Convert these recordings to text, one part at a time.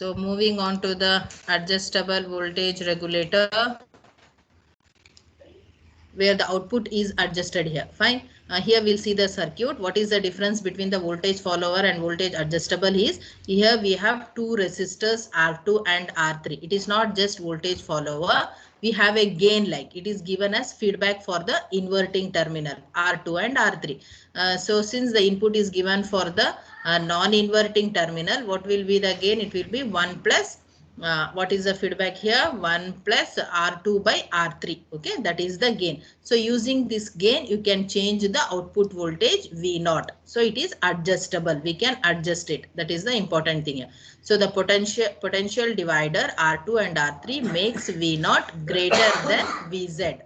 So moving on to the adjustable voltage regulator, where the output is adjusted here. Fine. Here we'll see the circuit. What is the difference between the voltage follower and voltage adjustable is, here we have two resistors R2 and R3. It is not just voltage follower. We have a gain like. It is given as feedback for the inverting terminal R2 and R3. So since the input is given for the non-inverting terminal, what will be the gain? It will be 1 plus what is the feedback here? 1 plus R2 by R3. Okay, that is the gain. So using this gain, you can change the output voltage V0. So it is adjustable. We can adjust it. That is the important thing here. So the potential divider R2 and R3 makes V0 greater than Vz.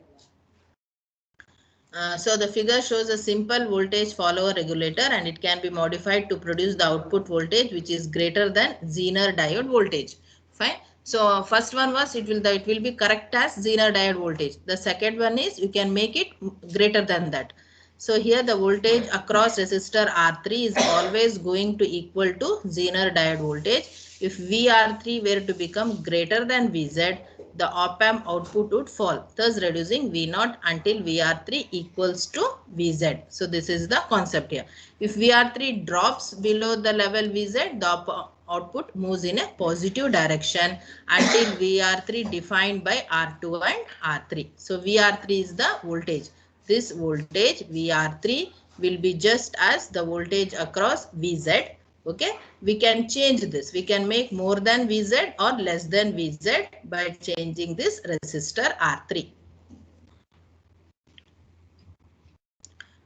So the figure shows a simple voltage follower regulator, and it can be modified to produce the output voltage which is greater than Zener diode voltage. Fine. So first one was it will be correct as Zener diode voltage. The second one is you can make it greater than that. So here the voltage across resistor R3 is always going to equal to Zener diode voltage. If VR3 were to become greater than Vz, the op-amp output would fall, thus reducing V0 until VR3 equals to Vz. So this is the concept here. If VR3 drops below the level Vz, the output moves in a positive direction until VR3 defined by R2 and R3. So VR3 is the voltage. This voltage VR3 will be just as the voltage across Vz. Okay, we can change this. We can make more than Vz or less than Vz by changing this resistor R3.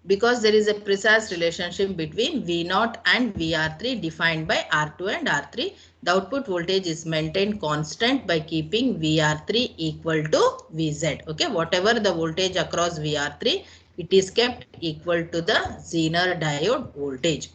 Because there is a precise relationship between V0 and VR3 defined by R2 and R3, the output voltage is maintained constant by keeping VR3 equal to Vz. Okay, whatever the voltage across VR3, it is kept equal to the Zener diode voltage.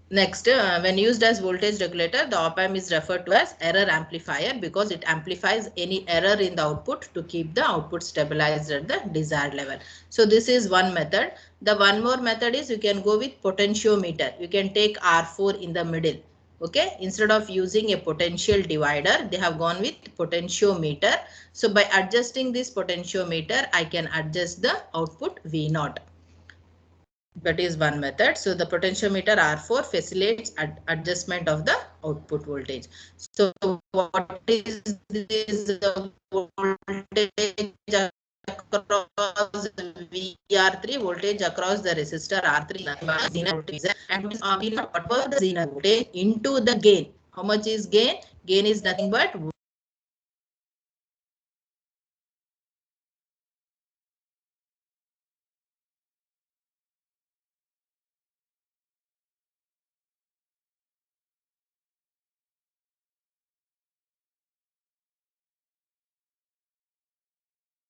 Next, when used as voltage regulator, the op-amp is referred to as error amplifier because it amplifies any error in the output to keep the output stabilized at the desired level. So this is one method. The one more method is you can go with potentiometer. You can take R4 in the middle. Okay, instead of using a potential divider, they have gone with potentiometer. So by adjusting this potentiometer, I can adjust the output V0. That is one method. So the potentiometer R4 facilitates adjustment of the output voltage. So what is this voltage across VR3 voltage across the resistor R3 and what was the Zener voltage into the gain. How much is gain? Gain is nothing but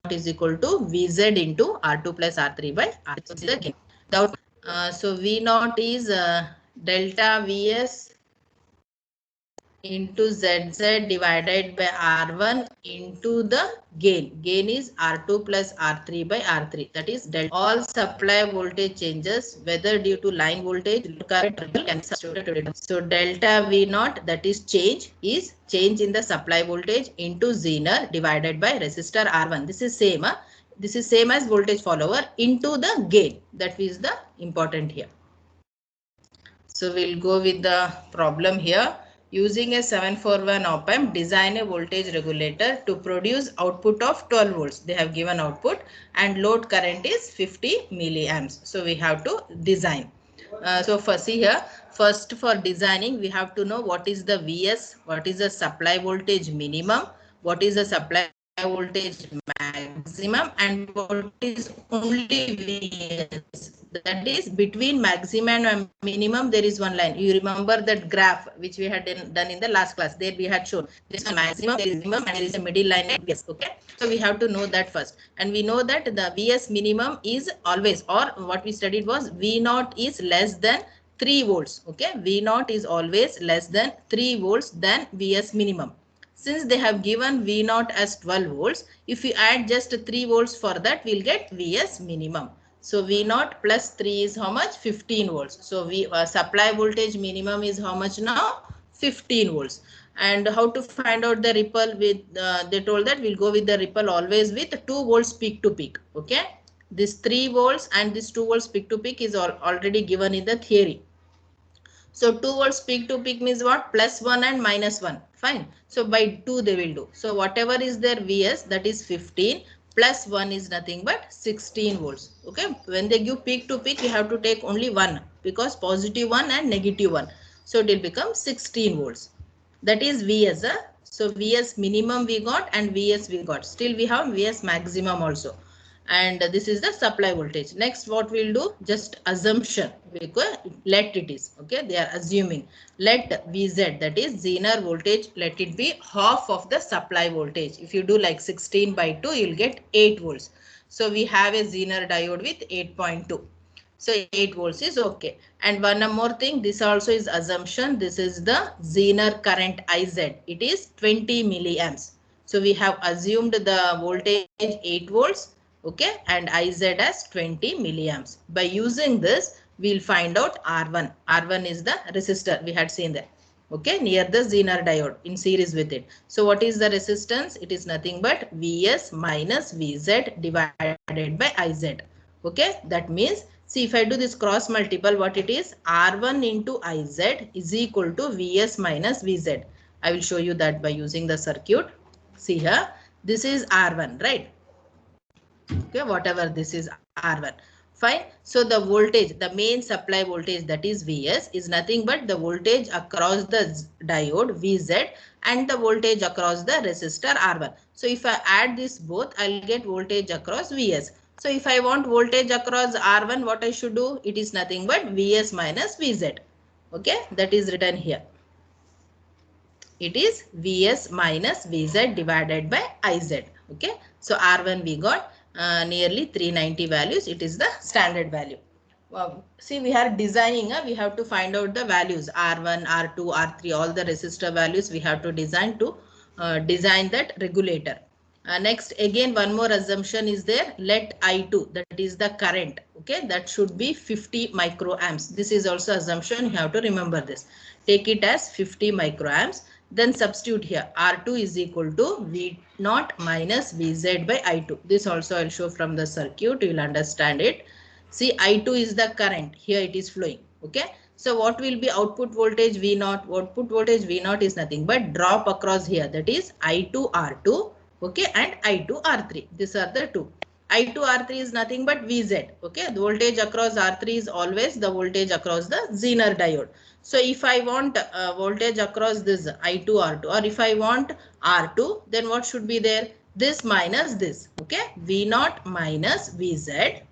is equal to Vz into R2 plus R3 by R3. So V0 is delta Vs into Zz divided by R1 into the gain. Gain is R2 plus R3 by R3. That is delta. All supply voltage changes, whether due to line voltage, current can be substituted. So delta V0, that is change in the supply voltage into Zener divided by resistor R1. This is same. This is same as voltage follower into the gain. That is the important here. So we'll go with the problem here. Using a 741 op-amp, design a voltage regulator to produce output of 12 volts. They have given output and load current is 50 milliamps. So we have to design. So see here, first for designing, we have to know what is the Vs, what is the supply voltage minimum, what is the supply voltage maximum, and what is only Vs. That is between maximum and minimum there is one line. You remember that graph which we had done in the last class. There we had shown this is maximum, there is minimum, and there is a middle line at Vs. Okay, so we have to know that first, and we know that the Vs minimum is always, or what we studied was V0 is less than 3 volts. Okay, V0 is always less than 3 volts than Vs minimum. Since they have given V0 as 12 volts, if you add just 3 volts for that, we'll get Vs minimum. So V0 plus 3 is how much? 15 volts. So supply voltage minimum is how much now? 15 volts. And how to find out the ripple with, they told that we'll go with the ripple always with 2 volts peak to peak. Okay. This 3 volts and this 2 volts peak to peak is already given in the theory. So 2 volts peak to peak means what? Plus 1 and minus 1. Fine. So by 2 they will do. So whatever is their Vs, that is 15, plus 1 is nothing but 16 volts. Okay. When they give peak to peak, we have to take only 1 because positive 1 and negative 1. So it will become 16 volts. That is Vs. So Vs minimum we got and Vs we got. Still we have Vs maximum also. And this is the supply voltage. Next what we'll do, just assumption, because let it is, okay, they are assuming, let Vz, that is Zener voltage, let it be half of the supply voltage. If you do like 16 by 2, you'll get 8 volts. So we have a Zener diode with 8.2. So 8 volts is okay. And one more thing, this also is assumption. This is the Zener current Iz. It is 20 milliamps. So we have assumed the voltage 8 volts. Okay, and Iz as 20 milliamps. By using this, we'll find out R1. R1 is the resistor we had seen there. Okay, near the Zener diode in series with it. So what is the resistance? It is nothing but Vs minus Vz divided by Iz. Okay, that means, see, if I do this cross multiple, what it is? R1 into Iz is equal to Vs minus Vz. I will show you that by using the circuit. See here, this is R1, right? Okay, whatever this is R1. Fine. So the voltage, the main supply voltage, that is Vs, is nothing but the voltage across the diode Vz and the voltage across the resistor R1. So if I add this both, I'll get voltage across Vs. So if I want voltage across R1, what I should do? It is nothing but Vs minus Vz. Okay, that is written here. It is Vs minus Vz divided by Iz. Okay, so R1 we got nearly 390 values. It is the standard value. See, we are designing, we have to find out the values R1, R2, R3, all the resistor values we have to design to design that regulator. Next, again, one more assumption is there. Let I2, that is the current, okay, that should be 50 microamps. This is also assumption. You have to remember this. Take it as 50 microamps. Then substitute here. R2 is equal to V0 minus Vz by I2. This also I'll show from the circuit. You will understand it. See, I2 is the current. Here it is flowing. Okay. So what will be output voltage V0? Output voltage V0 is nothing but drop across here. That is I2 R2. Okay. And I2 R3. These are the two. I2 R3 is nothing but Vz. Okay. The voltage across R3 is always the voltage across the Zener diode. So if I want voltage across this I2 R2, or if I want R2, then what should be there? This minus this. Okay. V0 minus Vz.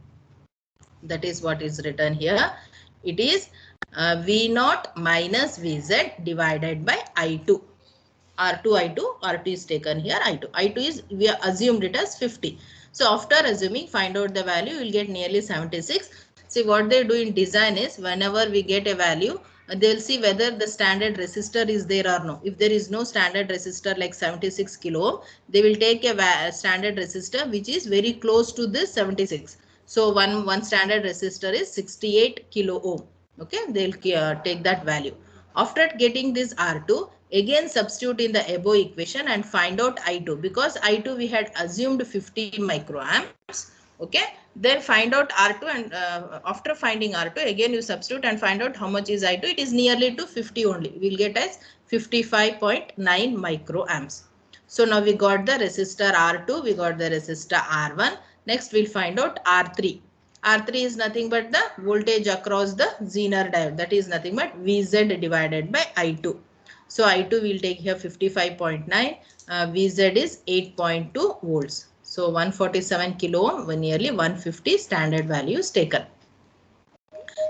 That is what is written here. It is V0 minus Vz divided by I2. R2, I2, R2 is taken here, I2. I2 is, we have assumed it as 50. So after assuming, find out the value, you will get nearly 76. See, what they do in design is, whenever we get a value, they'll see whether the standard resistor is there or no. If there is no standard resistor like 76 kilo ohm, they will take a standard resistor which is very close to this 76. So one standard resistor is 68 kilo ohm. Okay, they'll take that value. After getting this R2, again substitute in the above equation and find out I2, because I2 we had assumed 50 microamps. Okay, then find out R2, and after finding R2, again you substitute and find out how much is I2. It is nearly to 50 only. We'll get as 55.9 microamps. So now we got the resistor R2, we got the resistor R1. Next we'll find out R3. R3 is nothing but the voltage across the Zener diode. That is nothing but Vz divided by I2. So I2 will take here 55.9. Vz is 8.2 volts. So 147 kilo ohm, nearly 150 standard values taken.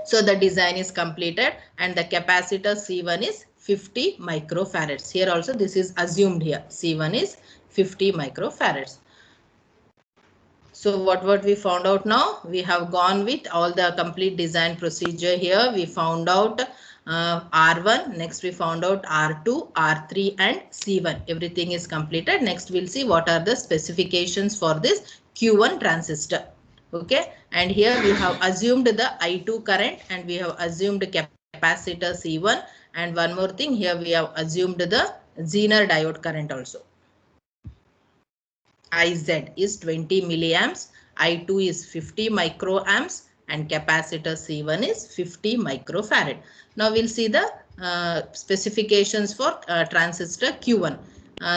So the design is completed and the capacitor C1 is 50 microfarads. Here also this is assumed here. C1 is 50 microfarads. So what we found out now, we have gone with all the complete design procedure here. We found out R1, next we found out R2, R3 and C1. Everything is completed. Next we'll see what are the specifications for this Q1 transistor. Okay, and here we have assumed the I2 current and we have assumed capacitor C1 And one more thing, here we have assumed the Zener diode current also. IZ is 20 milliamps, I2 is 50 microamps, and capacitor C1 is 50 microfarad. Now we'll see the specifications for transistor Q1.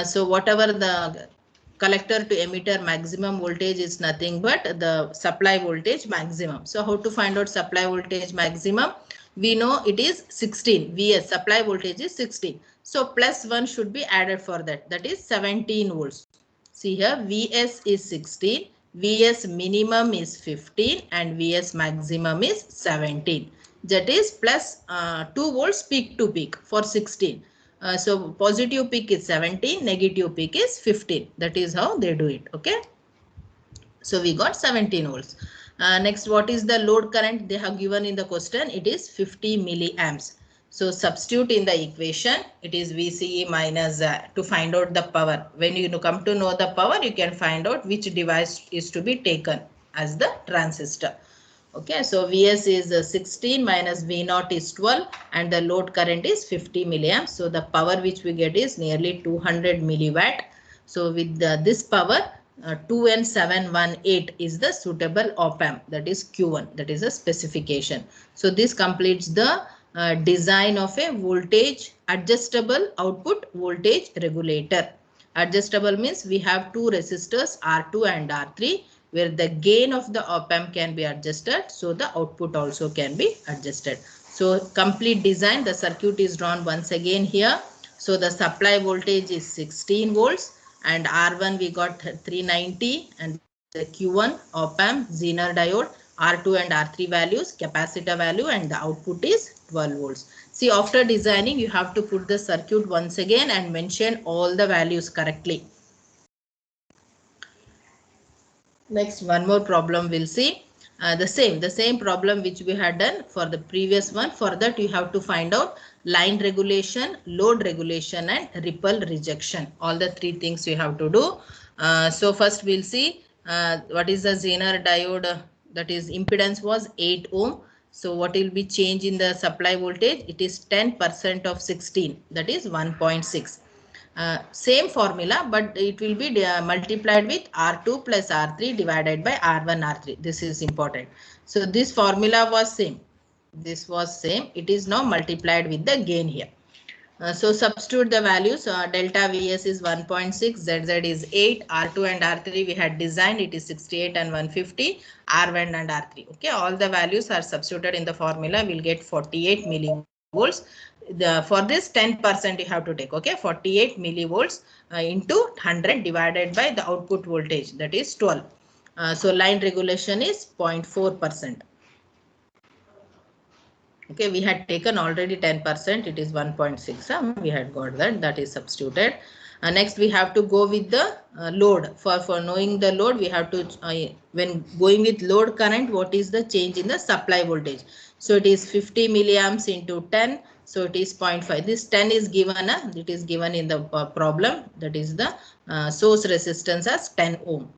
So whatever the collector to emitter maximum voltage is nothing but the supply voltage maximum. So how to find out supply voltage maximum? We know it is 16. Vs supply voltage is 16. So plus 1 should be added for that. That is 17 volts. See here, Vs is 16, Vs minimum is 15 and Vs maximum is 17. That is plus 2 volts peak to peak for 16. So positive peak is 17, negative peak is 15. That is how they do it. Okay. So we got 17 volts. Next, what is the load current they have given in the question? It is 50 milliamps. So substitute in the equation, it is VCE minus to find out the power. When you come to know the power, you can find out which device is to be taken as the transistor. Okay, so Vs is 16 minus V0 is 12 and the load current is 50 milliamps. So the power which we get is nearly 200 milliwatt. So with this power, 2N718 is the suitable op-amp, that is Q1, that is a specification. So this completes the design of a voltage adjustable output voltage regulator. Adjustable means we have two resistors R2 and R3 where the gain of the op-amp can be adjusted, so the output also can be adjusted. So complete design, the circuit is drawn once again here. So the supply voltage is 16 volts and R1 we got 390 and the Q1 op-amp Zener diode, R2 and R3 values, capacitor value, and the output is 12 volts. See, after designing you have to put the circuit once again and mention all the values correctly. Next, one more problem we'll see. The same problem which we had done for the previous one. For that you have to find out line regulation, load regulation, and ripple rejection. All the three things you have to do. So first we'll see what is the Zener diode, that is impedance was 8 ohm. So what will be change in the supply voltage? It is 10% of 16, that is 1.6. Same formula, but it will be multiplied with R2 plus R3 divided by R1 R3. This is important. So this formula was same. This was same. It is now multiplied with the gain here. So substitute the values. Delta Vs is 1.6, ZZ is 8, R2 and R3 we had designed, it is 68 and 150, R1 and R3. Okay, all the values are substituted in the formula. We'll get 48 millivolts. For this 10% you have to take. Okay, 48 millivolts into 100 divided by the output voltage, that is 12. So line regulation is 0.4%. Okay, we had taken already 10%, it is 1.6. We had got that is substituted. Next we have to go with the load. For knowing the load, we have to when going with load current, what is the change in the supply voltage? So it is 50 milliamps into 10, so it is 0.5. This 10 is given, it is given in the problem, that is the source resistance as 10 ohm.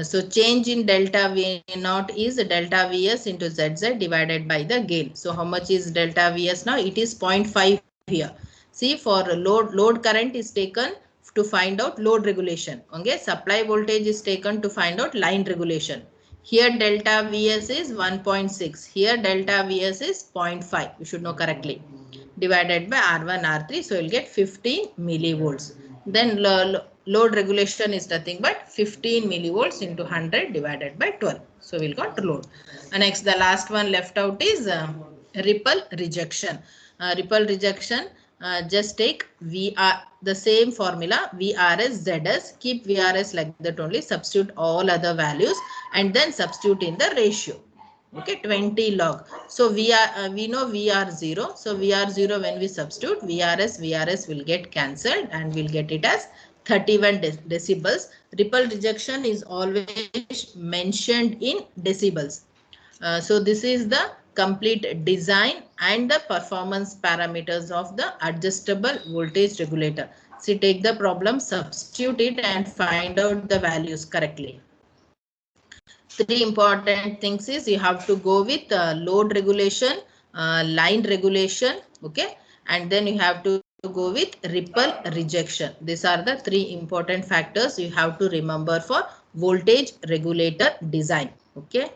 So change in delta V0 is delta Vs into ZZ divided by the gain. So how much is delta Vs now? It is 0.5 here. See, for load current is taken to find out load regulation. Okay, supply voltage is taken to find out line regulation. Here delta Vs is 1.6. Here delta Vs is 0.5. You should know correctly. Divided by R1, R3. So you'll get 15 millivolts. Then load regulation is nothing but 15 millivolts into 100 divided by 12. So we'll got load. Next, the last one left out is ripple rejection. Ripple rejection, just take VR, the same formula, VRS, ZS, keep VRS like that only, substitute all other values and then substitute in the ratio. Okay, 20 log. So we know VR0. So VR0 when we substitute VRS will get cancelled and we'll get it as 31 decibels. Ripple rejection is always mentioned in decibels. So this is the complete design and the performance parameters of the adjustable voltage regulator. So take the problem, substitute it and find out the values correctly. Three important things is you have to go with load regulation, line regulation, okay, and then you have to go with ripple rejection. These are the three important factors you have to remember for voltage regulator design. Okay.